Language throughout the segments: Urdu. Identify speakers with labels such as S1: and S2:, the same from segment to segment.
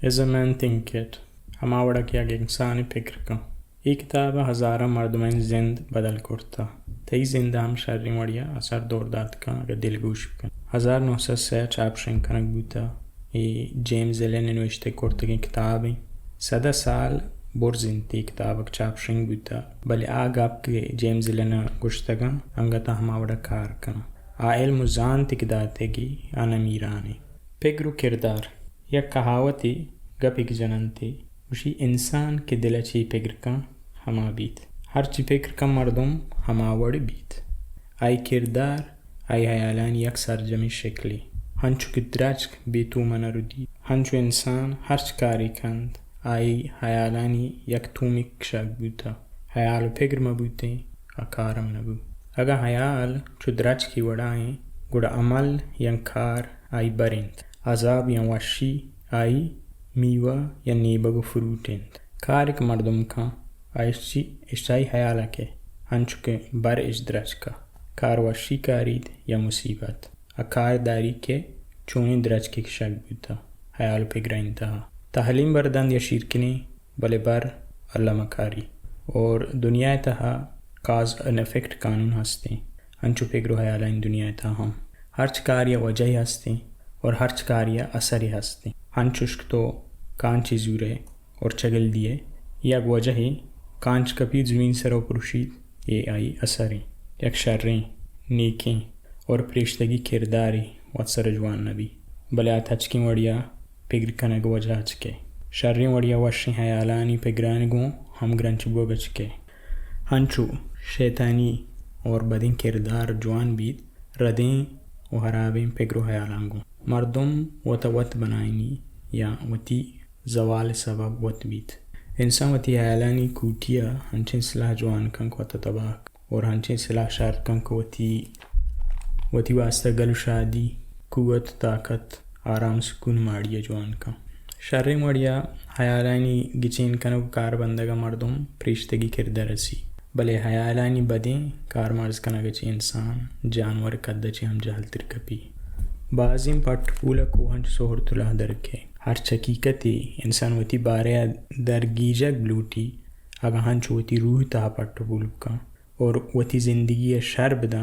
S1: As a Man Thinketh ہما وڑا کیا کہ انسانی فکر کا یہ کتاب ہزارہ مردمین زند بدل کرتا تئی زندہ ہم شرری وڑیا اثر دور داد کا اگر دل گوش کن 1906 چاپ شنکنک بوتا یہ جیمز ایلن نے نوشتے کرتا کی کتابیں 100 سال برزنتی کتابک چاپ شنگ بوتا بلے آگ آپ کے جیمز ایلن گوشتگا انگتا ہما وڑا کار کنا آ علم زانتی کداتے گی آنا میرانے پگرو کردار یا کہاوتی گپی کی جننتی وشی انسان کے دل چی پگر کا ہما بیت ہر چی فکر کا مردم ہما وڑ بیت آئی کردار آئی حیالان یک سرجمی شکلی ہنچو کدراج بیتو من ردی ہنچو انسان ہرچ کاری کند آئی حیالانی یک تومک شک بوتا حیال فکر مبوتے اکارم نبو اگا حیال چو دراج کی وڑائیں گڑا عمل ین کار آئی برند عذاب ین وشی آئی میوہ یا نیبگ فروٹند کارک مردم کا آئیشی اشتائی حیالہ کے ہنچو کے بر اجدرج کا کار وشی کارید یا مصیبت اکار داری کے چونی درج کی شک بوتا حیال پگرہ انتہا تحلیم بردند یا شیرکنی بلے بر اللہ مکاری اور دنیا تہا کاز ان افیکٹ قانون ہستے ہنچو پگرو حیالہ ان دنیا تہا ہم ہرچ کاریا وجہ ہستے اور ہرچ کاریا اثری ہستے ہنچوشک تو کانچی زورے اور چگل دیے یا وجہ کانچ کپی زمین سرو پروشید یہ آئی اثریں یک شریں نیکیں اور پریشتگی کرداری واتسر جوان نبی بلے آت ہچکی وڑیا پگر کنگ وجہ ہچکے شریں وڑیا وشیں حیالانی پگرانگوں ہم گرنچ بوگچکے ہنچو شیطانی اور بدیں کردار جوان بیت ردیں و حرابیں پگرو حیالانگوں مردم وت بنائنی یا وتی زوال سبب وت بیت انسان وتی حیالانی کوٹیا ہنچیں صلاح جوان کنک وت تباک اور ہنچیں صلاح شار کنک وتی واسطہ گل شادی قوت طاقت آرام سکون ماڑیا جوان کا شریں مڑیا حیالانی گچین کنک کار بندگا مردم پریشتگی کردہ رسی بلے حیالانی بدیں کار مرز کنگچی انسان جانور قدچی ہم جہل ترکپی بازیم پٹ پولا کو ہنچ سہرت اللہ درکے ہر حقیقتی انسان وتی بارے درگیجک بلوٹی اگا ہنچ وتی روح تہا پٹ پول کا اور وتی زندگی شرب دا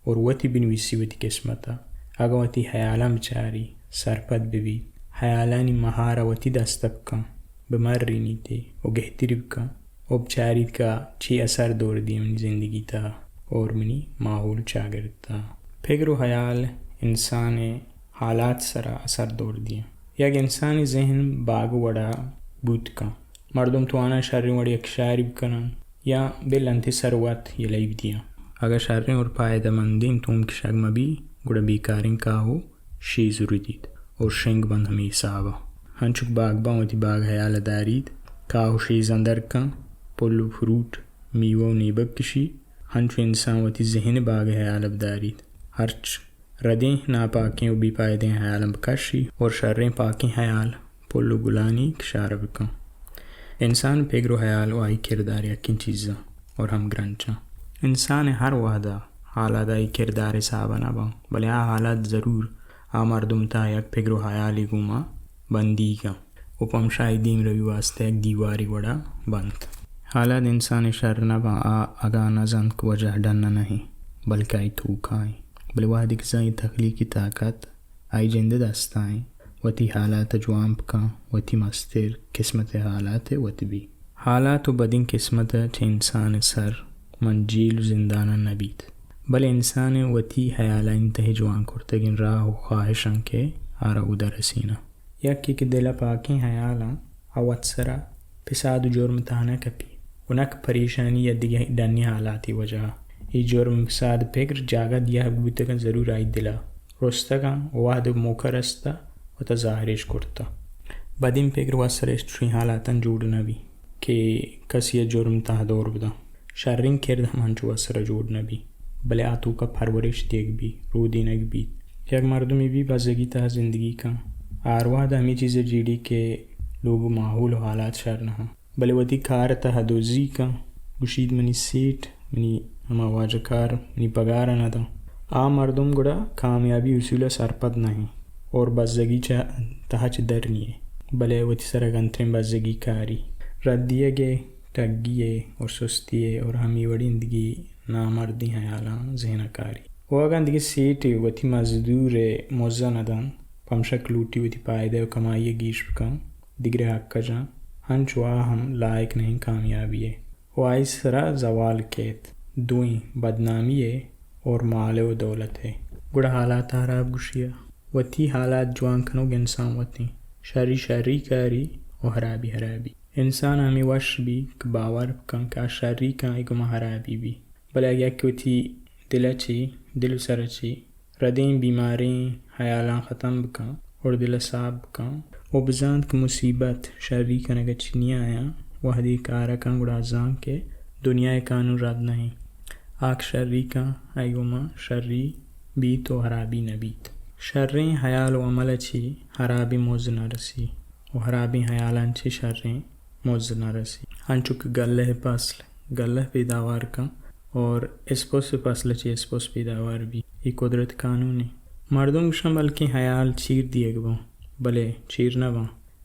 S1: اور وتی بنویسی وتی قسمتا اگا وتی حیالم چاری سرپد ببی حیالانی مہارا وتی دستک کا بمر رینی تے و گہترب کا اب چارید کا چی اثر دور دی منی زندگی تا اور منی ماحول چاگرتا پھگرو حیال انسان حالات سرا اثر دور دیا یک انسانی ذہن باغ وڑا بوت کا مردم تو آنا شریں وڑی ایک شارب کنن یا بل انتی سروت یہ لیب دیا اگر شریں اور پائدہ مندین تو ان کی شگم بھی گڑا بیکاریں کا ہو شی ضروری دید اور شنگ بند ہمیں صحابہ ہنچک باغ با ہوتی باغ حیال دارید کا ہو شیز اندر کا پلو فروٹ میوہ نیبک کشی ہنچو انسان وتی ذہن باغ حیال ابدارید ہرچ ردیں ناپاکیں و بی پائدیں حیال بکشی اور شریں پاکیں حیال پلو گلانی کشارب کا انسان پگرو حیال و آئی کردار یقین چیزاں اور ہم گرنچاں انسان ہر وحدہ حالات آئی کردار صحابہ نبا بلے آ حالات ضرور آ مردم تا یک پگرو حیالی گوما بندی کا اوپم شاہدین روی واسطے ایک دیواری وڑا بند حالات انسان شر نبا آ اگا نزند کو وجہ ڈننا نہیں بلکہ آئی توکائیں بلے وحدی کسائی تخلیقی طاقت آئی جند دستائیں وتی حالات جوامپ کا وتی مستر قسمت حالات وتی بھی حالات و بدین قسمت چھے انسان سر منجیل زندانا نبیت بلے انسان وتی حیالہ انتہی جوان کرتگن راہ و خواہشن کے آرہ اودا رسینا یکی کہ دل پاکیں حیالہ آوات سرا پساد و جرم تانا کپی انک پریشانی یا دیگہ ڈنی حالاتی وجہ ای جرم فساد پکر جاگا دیا بوتگا ضرور آئی دلا رستگا وحد موکا رستا و تا ظاہرش کرتا بدین پکر واسرش تری حالاتاً جوڑ نبی کہ کسی جرم تا دور بدا شرین کرد ہم ہنچو واسر جوڑ نبی بلے آتو کا پرورش دیکھ بھی رو دینک بھی یک مردمی بھی بزگی تا زندگی کا آرواح دا ہمیں چیزیں جیڑی کہ لوگ ماحول و حالات شر نہ بلے وتی کار تا دوزی کا گشید منی سیٹ منی ہما واجہ کار منی پگارہ نہ دا آ مردم گڑا کامیابی اصول سرپد نہیں اور بزگی تہچ در نہیں ہے بلے وتی سر گنترین بزگی کاری ردیے گے ٹگیے اور سستیے اور ہمی وڑندگی نامردی حیالاں ذہن کاری واگندگی سیٹی وتی مزدور موزن ادن پمشک لوٹی وتی پائدے و کمائیے گیش بکن دیگر حق جان ہنچ ہم لائق نہیں کامیابی ہے وائی سرا زوال کیت دوئیں بدنامی ہے اور مال و دولت ہے گڑا حالات حراب گشیا وتی حالات جوان کنوگ انسان وتی شری کاری و حرابی انسان ہمیں وش بھی باور کن کا شری کا ایک حرابی بھی بلے یک وتی دل سر چی ردیں بیماریں حیالاں ختم بکن اور دل صاحب بکن و بزاند کہ مصیبت شری کنگ چنیا آیا وحدی کارا کن گڑا زان کے دنیا قانون راد نہیں آک شری کا ایگوما شری بیت و حرابی نبیت شریں حیال و عمل چی حرابی موز نہ رسی و حرابی حیالان چی شریں موز نہ رسی ہنچک گلہ پسل گلہ پیداوار کا اور اسپوس پسل چی اسپوس پیداوار بھی یہ قدرت قانون ہے مردم شم بلکہ حیال چیر دیے گا بلے چیر نہ باں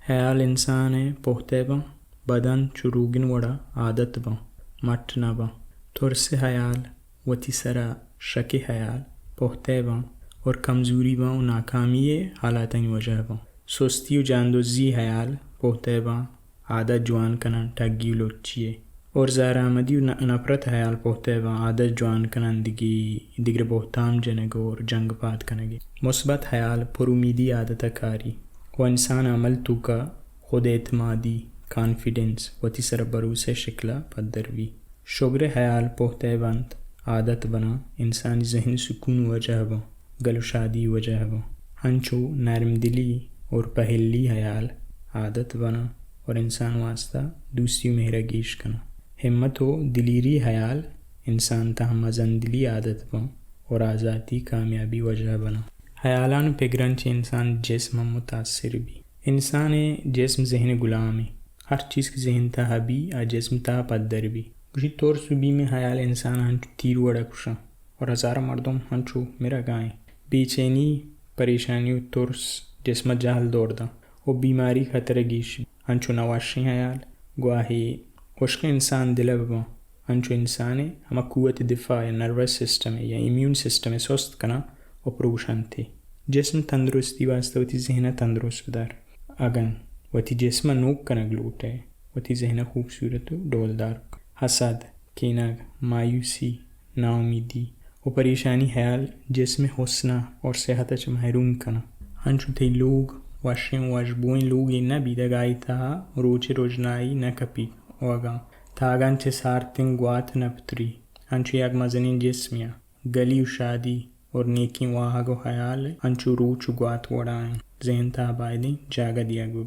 S1: حیال انسان ہے پوہتے باں بدن چروگن وڑا عادت باں مٹ نہ باں ترس حیال وتی سرا شک حیال پوہتے باں اور کمزوری باں و ناکامی حالاتیں وجہ باں سستی و جاندوزی حیال پوہتے باں عادت جوان کنن ٹگی و لوچیے اور زارآمدی و نفرت حیال پوہتے باں عادت جوان کنن دیگر بہتام جنگ اور جنگ پات کنگے مثبت حیال پر امیدی عادت کاری و انسان عمل تو کا خود اعتمادی کانفیڈنس وتی سر بروسے شکلا پدروی شگر حیال پوہتے بند عادت بنا انسانی ذہن سکون وجہ باں گل شادی وجہ باں ہنچو نرم دلی اور پہلی حیال عادت بنا اور انسان واسطہ دوسری مہرگیش کنا ہمت و دلیری حیال انسان تہم زندلی عادت باں اور آزادی کامیابی وجہ بنا حیالان پگرنچ انسان جسم متاثر بھی انسان جسم ذہن غلام ہے ہر چیز کی ذہن تا حبی آ جسم تا پدر بھی کچھ طور صوبی میں حیال انسان ہنچو تیر وڑا کشاں اور ہزارہ مردم ہنچو میرا گائیں بے چینی پریشانی و ترس جسم جہل دوڑ دا وہ بیماری خطرہ گیش ہنچو نواشی حیال گواہی خشک انسان دل بباں ہنچو انسان ہما قوت دفاع یا نروس سسٹم ہے یا امیون سسٹم ہے سوست کنا و پروشن تھے جسم تندرستی واسطہ وتی ذہنہ تندرست بدار اگن وتی جسم نوک کنگ لوٹ ہے وتی ذہنہ خوبصورت و ڈولدار حسد کینگ مایوسی نا امیدی و پریشانی حیال جسم حسنہ اور صحت چ محروم کنا ہنچو تھی لوگ وشیں وشبوئیں لوگ نہ بھی دگائی تہا روچ روجنائی نہ کپی وگاں تاگن چھ سارتن گوات نہ پتری ہنچو یک مزنین جسمیا گلی و شادی اور نیکی واہگ و حیال ہنچو روچ و گوات وڑائیں ذہن تا بائدیں جاگہ دیا گو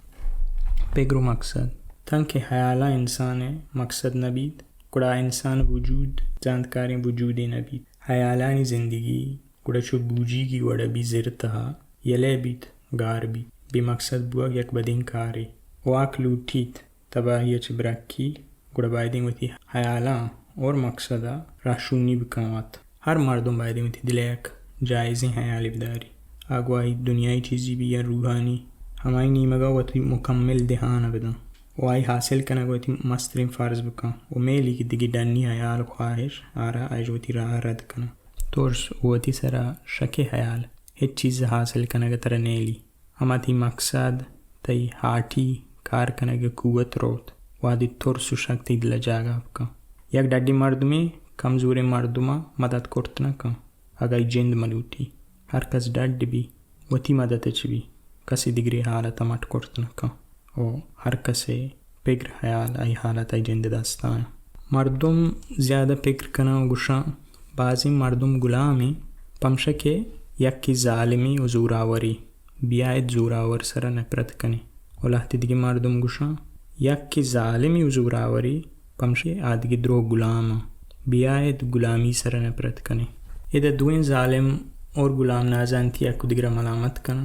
S1: پگرو مقصد تنکہ حیالہ انسان مقصد نبید کڑا انسان وجود جانکاری وجود نبید حیالانی زندگی کڑا چو بوجی کی وڑا بھی زرتہا یلے بیت گار بھی بے مقصد بوگ یک بدین کاری واک لوٹیت تباہی چ برکی گڑا بائدیں وتی حیالاں اور مقصدہ راشونی بکوات ہر مردم بائدیں وتی دلیک جائزیں حیال بداری آگواہی دنیای چیزی بھی یا روحانی ہمائی نیمگا وتی مکمل دہان بدن وائی حاصل کنگ وتی مسترین فرض بکن و میلی کی دگی ڈنی حیال خواہش آرہ آج وتی راہ رد کنا تورس وتی سرا شک حیال ہیچ چیز حاصل کنگ تر نیلی ہما تی مقصد تی ہاٹی کار کنگ قوت روت وادی تورس و شک تی دل جاگا بکن یک ڈڈی مردمی کمزور مردمہ مدد کرتنا کن اگئی جند ملوٹی ہر کس ڈڈ بھی وتی مدد چ بھی کسی دیگری حالت مٹ کرتنا کن او ہر کسے پگر حیال ای حالت ای جند داستان مردم زیادہ پگر کنا و گشاں بعضی مردم غلامی پمشکے یک کی ظالمی و زوراوری بیائد زوراور سر نپرت کنی اولاہتی دیگی مردم گشاں یک کی ظالمی و زوراوری پمشکے آدگی درو غلام بیائد غلامی سر نپرت کنی ادھا دوین ظالم اور غلام نازانتی اکو دیگر ملامت کنا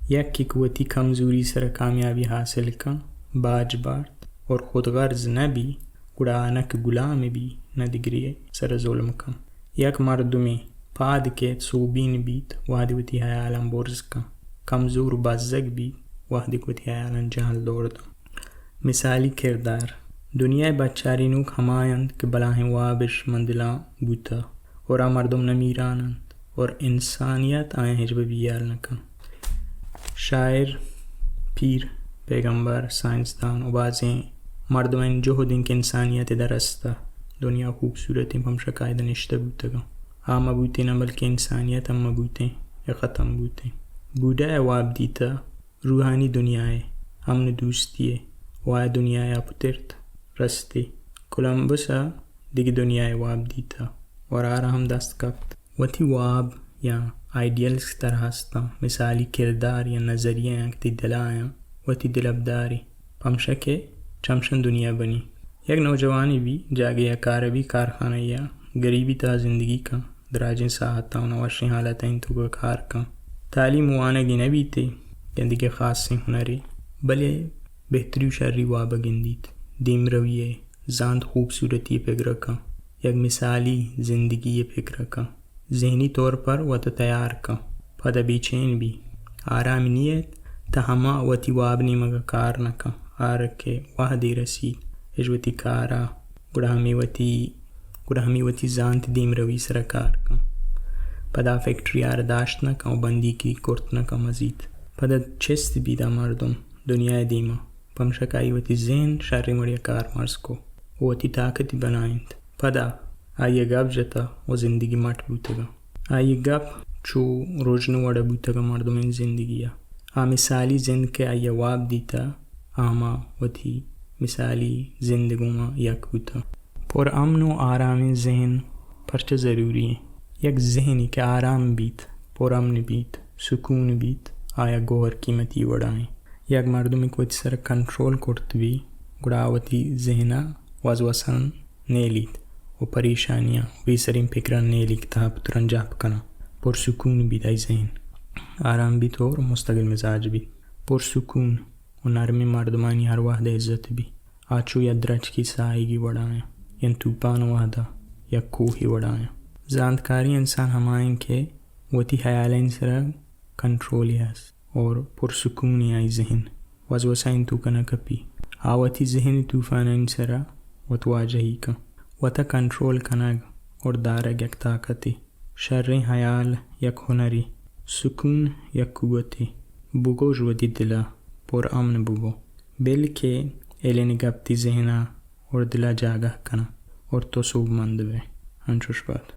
S1: یک کی قوتی کمزوری سر کامیابی حاصل کن باج بارت اور خود غرض نہ بھی گڑا نک غلام بھی نہ دیگری سر ظلم کن یک مردمی پاد کے صوبین بیت وادی وتی حیالم برز کن کمزور بزگ بھی وحدی کو تیارن جہل دوڑتا. مثالی کردار دنیا بچاری نوک ہمایند کہ بلاہیں وابش مندلا بوتا اور مردم نمیرانند اور انسانیت آئیں ہجب بیال نکن. شاعر، پیر، پیغمبر، سائنسدان و بازیں مردمین جہدیں کہ انسانیت درستا دنیا خوبصورتی پمشا قائدہ نشتہ بوتا گا. آما بوتے نہ بلکہ انسانیت اما بوتے یا ختم بوتے. بودا واب دیتا روحانی دنیائے امن دوستیے وائے دنیائے اپترت رستے. کولمبسا دیگی دنیائے واب دیتا اور آرہم دست کفت. وتی واب یا آئیڈیلز کی طرح ہستا مثالی کردار یا نظریہ اکتی دلائیں وتی دلبداری پمشا کے چمشن دنیا بنی. یک نوجوانی بھی جاگے یا کاربی کارخانہ یا غریبی تا زندگی کا دراجیں ساہتا و نواشیں حالتیں تو کا کار کا تعلیم وانگی نبی تے گندی کے خاص سے ہنرے بلے بہتری و شرری وابا گندیت. دیم رویے زاند خوبصورتی فکر کا یک مثالی زندگی فکر کا ذہنی طور پر وط تیار کا پدا بی چین بھی آرام نیت تہما وتی واب نیمگا کار نکا آرکے وحدی رسید اجوتی کارا گڑہمی وتی زانت دیم روی سرکار کا پدا فیکٹری آرداشت نکا و بندی کی کرت نکا مزید پدا چست بیدا مردم دنیا دیما پمشکائی وتی ذہن شر مڑیا کار مرز کو وتی طاقتی بنائند. پدا آئیے گپ جتا و زندگی مٹ بوتگا آئیے گپ چو روجنو وڑا بوتگا مردمین زندگیا آ مثالی زند کے آئیے واب دیتا آما وتی مثالی زندگوں میں یک بوتا. پر امن و آرام ذہن پرچہ ضروری ہے. یک ذہنی کہ آرام بیت پر امن بیت سکون بیت آیا گوہر قیمتی وڑائیں. یک مردم کو سر کنٹرول کرت بھی گڑاوتی ذہنہ وزوسن نیلیت و پریشانیاں وی سرین فکران نیلی کتاب ترن جاپ کنا پرسکون بیت آئی ذہن آرام بیت اور مستقل مزاج بیت پرسکون و نرمی مردمانی ہر وحد عزت بھی آچو یا درج کی سائیگی وڑائیں یا توپان وحدہ یا کوہی وڑائیں. زاندکاری انسان ہمائیں کہ وتی خیالین سر کنٹرول یاس اور پرسکونی آئی ذہن وزوسائن تو کنا کپی آواتی ذہن طوفان سرا وتواجہی کا وتا کنٹرول کناگ اور دارگ یک طاقتی شر حیال یک ہنری سکون یک قوتی بگو جوتی دلا پر امن بگو بل کے ایلین گپتی ذہنہ اور دلا جاگہ کنا اور تو سوب مند بے انچوش بات.